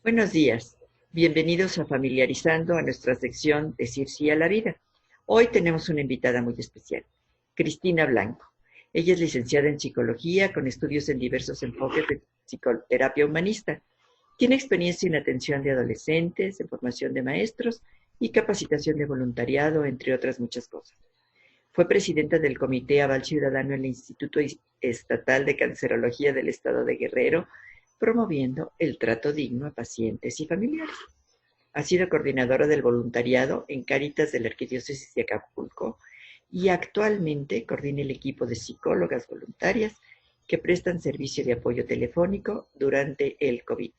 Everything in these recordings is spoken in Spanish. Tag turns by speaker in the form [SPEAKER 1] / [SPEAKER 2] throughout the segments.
[SPEAKER 1] Buenos días. Bienvenidos a Familiarizando a nuestra sección Decir sí a la vida. Hoy tenemos una invitada muy especial, Cristina Blanco. Ella es licenciada en psicología con estudios en diversos enfoques de psicoterapia humanista. Tiene experiencia en atención de adolescentes, en formación de maestros y capacitación de voluntariado, entre otras muchas cosas. Fue presidenta del Comité Aval Ciudadano en el Instituto Estatal de Cancerología del Estado de Guerrero, promoviendo el trato digno a pacientes y familiares. Ha sido coordinadora del voluntariado en Cáritas de la Arquidiócesis de Acapulco y actualmente coordina el equipo de psicólogas voluntarias que prestan servicio de apoyo telefónico durante el COVID.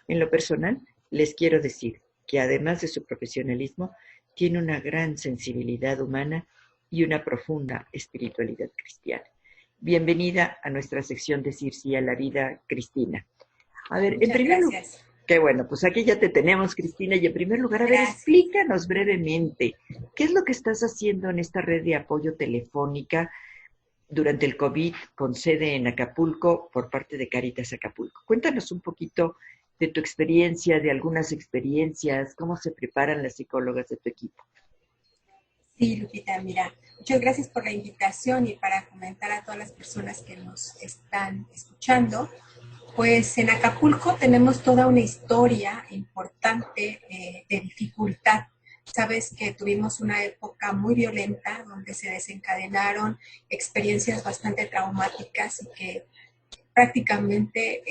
[SPEAKER 1] En lo personal, les quiero decir que además de su profesionalismo, tiene una gran sensibilidad humana y una profunda espiritualidad cristiana. Bienvenida a nuestra sección Decir sí a la vida, Cristina. A ver, en
[SPEAKER 2] Muchas
[SPEAKER 1] primer lugar,
[SPEAKER 2] gracias.
[SPEAKER 1] qué bueno, pues aquí ya te tenemos, Cristina, y en primer lugar, a ver,
[SPEAKER 2] Gracias.
[SPEAKER 1] explícanos brevemente, ¿qué es lo que estás haciendo en esta red de apoyo telefónica durante el COVID con sede en Acapulco por parte de Cáritas Acapulco? Cuéntanos un poquito de tu experiencia, de algunas experiencias, cómo se preparan las psicólogas de tu equipo.
[SPEAKER 2] Sí, Lupita, mira, muchas gracias por la invitación y para comentar a todas las personas que nos están escuchando. Pues en Acapulco tenemos toda una historia importante de dificultad. Sabes que tuvimos una época muy violenta donde se desencadenaron experiencias bastante traumáticas y que prácticamente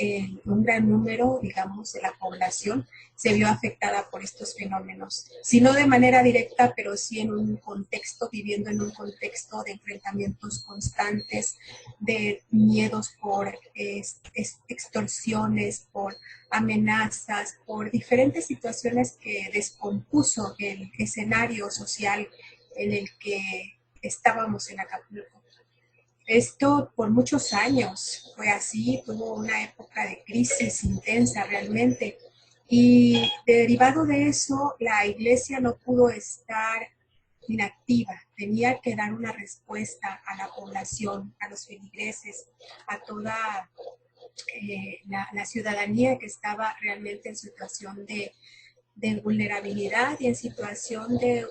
[SPEAKER 2] un gran número, digamos, de la población se vio afectada por estos fenómenos. Si no de manera directa, pero sí en un contexto, viviendo en un contexto de enfrentamientos constantes, de miedos por extorsiones, por amenazas, por diferentes situaciones que descompuso el escenario social en el que estábamos en Acapulco. Esto por muchos años fue así, tuvo una época de crisis intensa realmente. Y derivado de eso, la iglesia no pudo estar inactiva, tenía que dar una respuesta a la población, a los feligreses, a toda la ciudadanía que estaba realmente en situación de vulnerabilidad y en situación de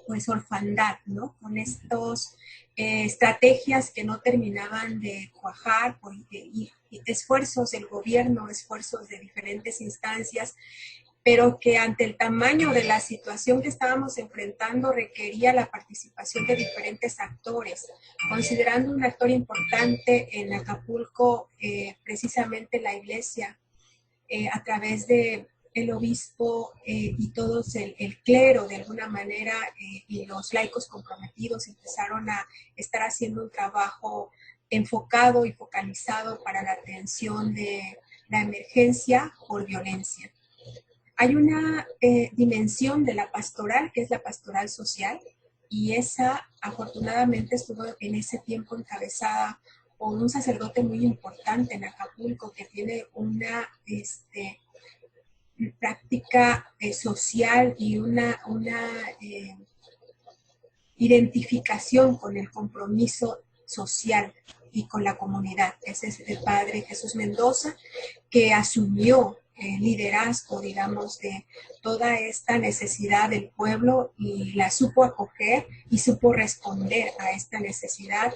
[SPEAKER 2] pues orfandad, ¿no? Con estos estrategias que no terminaban de cuajar, y esfuerzos del gobierno, esfuerzos de diferentes instancias, pero que ante el tamaño de la situación que estábamos enfrentando requería la participación de diferentes actores, considerando un actor importante en Acapulco, precisamente la iglesia, a través de el obispo y todos el clero de alguna manera y los laicos comprometidos empezaron a estar haciendo un trabajo enfocado y focalizado para la atención de la emergencia por violencia. Hay una dimensión de la pastoral que es la pastoral social y esa afortunadamente estuvo en ese tiempo encabezada por un sacerdote muy importante en Acapulco que tiene una práctica social y una identificación con el compromiso social y con la comunidad. Ese es el padre Jesús Mendoza, que asumió el liderazgo, digamos, de toda esta necesidad del pueblo y la supo acoger y supo responder a esta necesidad,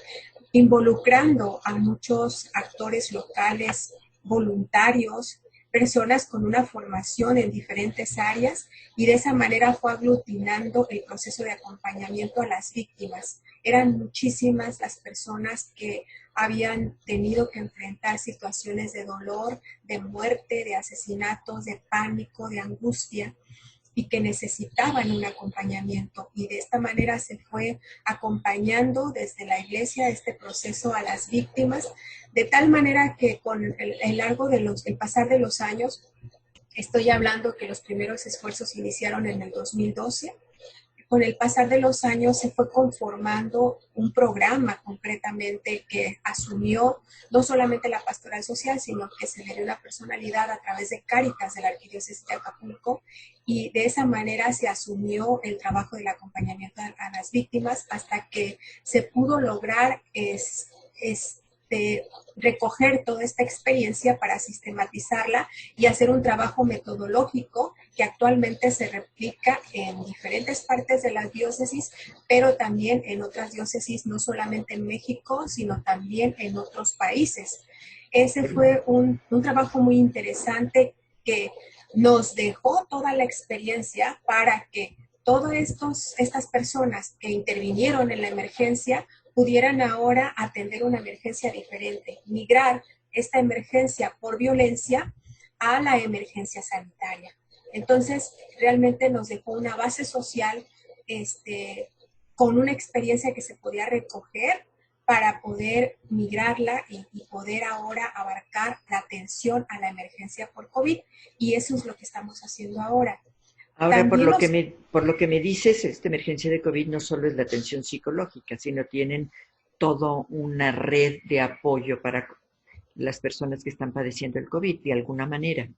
[SPEAKER 2] involucrando a muchos actores locales, voluntarios, personas con una formación en diferentes áreas y de esa manera fue aglutinando el proceso de acompañamiento a las víctimas. Eran muchísimas las personas que habían tenido que enfrentar situaciones de dolor, de muerte, de asesinatos, de pánico, de angustia y que necesitaban un acompañamiento. Y de esta manera se fue acompañando desde la iglesia este proceso a las víctimas, de tal manera que con el pasar de los años, estoy hablando que los primeros esfuerzos se iniciaron en el 2012, con el pasar de los años se fue conformando un programa concretamente que asumió no solamente la pastoral social, sino que se le dio una personalidad a través de Cáritas de la Arquidiócesis de Acapulco y de esa manera se asumió el trabajo del acompañamiento a las víctimas hasta que se pudo lograr recoger toda esta experiencia para sistematizarla y hacer un trabajo metodológico que actualmente se replica en diferentes partes de las diócesis, pero también en otras diócesis, no solamente en México, sino también en otros países. Ese fue un trabajo muy interesante que nos dejó toda la experiencia para que todas estas personas que intervinieron en la emergencia pudieran ahora atender una emergencia diferente, migrar esta emergencia por violencia a la emergencia sanitaria. Entonces, realmente nos dejó una base social con una experiencia que se podía recoger para poder migrarla y poder ahora abarcar la atención a la emergencia por COVID. Y eso es lo que estamos haciendo ahora.
[SPEAKER 1] Ahora, por lo que me dices, esta emergencia de COVID no solo es la atención psicológica, sino tienen toda una red de apoyo para las personas que están padeciendo el COVID, de alguna manera.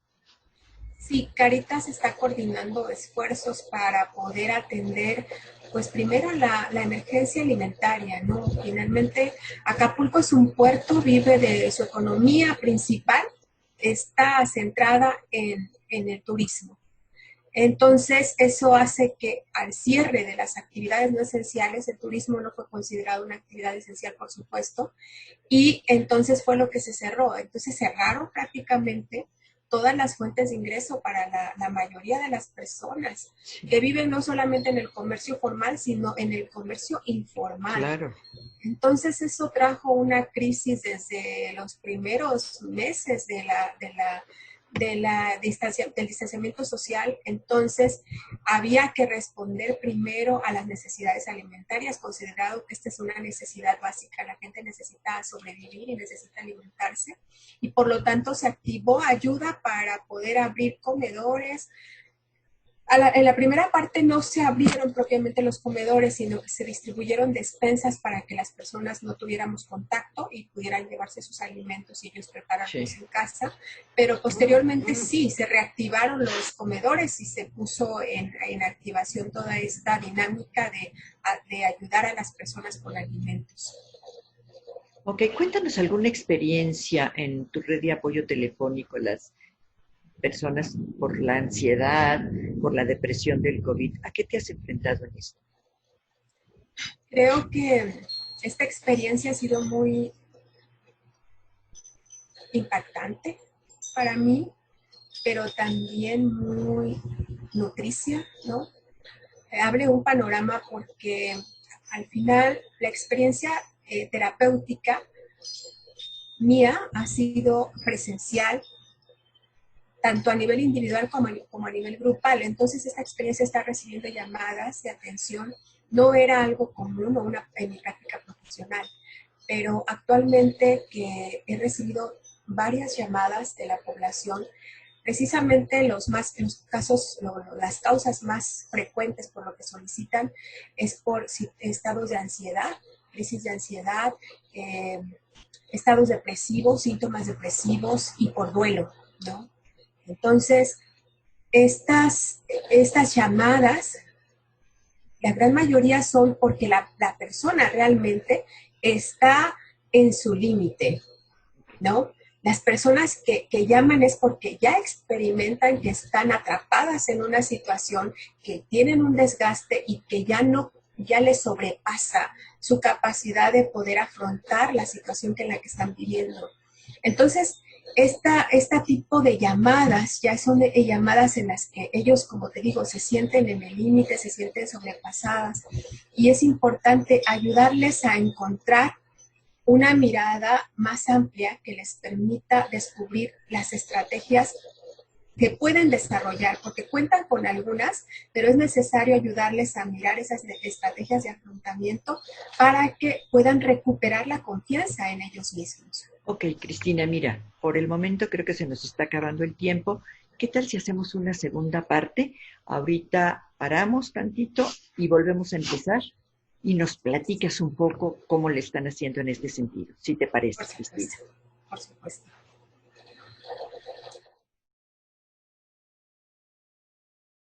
[SPEAKER 2] Sí, Caritas está coordinando esfuerzos para poder atender, pues primero la emergencia alimentaria, ¿no? Finalmente, Acapulco es un puerto, vive de su economía principal, está centrada en el turismo. Entonces, eso hace que al cierre de las actividades no esenciales, el turismo no fue considerado una actividad esencial, por supuesto, y entonces fue lo que se cerró. Entonces, cerraron prácticamente todas las fuentes de ingreso para la mayoría de las personas que viven no solamente en el comercio formal, sino en el comercio informal.
[SPEAKER 1] Claro.
[SPEAKER 2] Entonces, eso trajo una crisis desde los primeros meses del distanciamiento social. Entonces había que responder primero a las necesidades alimentarias, considerado que esta es una necesidad básica, la gente necesita sobrevivir y necesita alimentarse, y por lo tanto se activó ayuda para poder abrir comedores. En la primera parte no se abrieron propiamente los comedores, sino que se distribuyeron despensas para que las personas no tuviéramos contacto y pudieran llevarse sus alimentos y ellos prepararlos en casa. Pero posteriormente sí, se reactivaron los comedores y se puso en activación toda esta dinámica de ayudar a las personas con alimentos.
[SPEAKER 1] Ok, cuéntanos alguna experiencia en tu red de apoyo telefónico, las personas por la ansiedad, por la depresión del COVID. ¿A qué te has enfrentado en esto?
[SPEAKER 2] Creo que esta experiencia ha sido muy impactante para mí, pero también muy nutricia, ¿no? Abre un panorama porque al final la experiencia terapéutica mía ha sido presencial, tanto a nivel individual como a nivel grupal. Entonces esta experiencia está recibiendo llamadas de atención. No era algo común en mi práctica profesional, pero actualmente que he recibido varias llamadas de la población, precisamente las causas más frecuentes por lo que solicitan es por estados de ansiedad, crisis de ansiedad, estados depresivos, síntomas depresivos y por duelo, ¿no? Entonces, estas llamadas, la gran mayoría son porque la persona realmente está en su límite, ¿no? Las personas que llaman es porque ya experimentan que están atrapadas en una situación, que tienen un desgaste y que ya les sobrepasa su capacidad de poder afrontar la situación en la que están viviendo. Entonces, este tipo de llamadas ya son llamadas en las que ellos, como te digo, se sienten en el límite, se sienten sobrepasadas, y es importante ayudarles a encontrar una mirada más amplia que les permita descubrir las estrategias que pueden desarrollar, porque cuentan con algunas, pero es necesario ayudarles a mirar esas estrategias de afrontamiento para que puedan recuperar la confianza en ellos mismos.
[SPEAKER 1] Ok, Cristina, mira, por el momento creo que se nos está acabando el tiempo. ¿Qué tal si hacemos una segunda parte? Ahorita paramos tantito y volvemos a empezar y nos platicas un poco cómo le están haciendo en este sentido, si te parece, Cristina.
[SPEAKER 2] Por supuesto.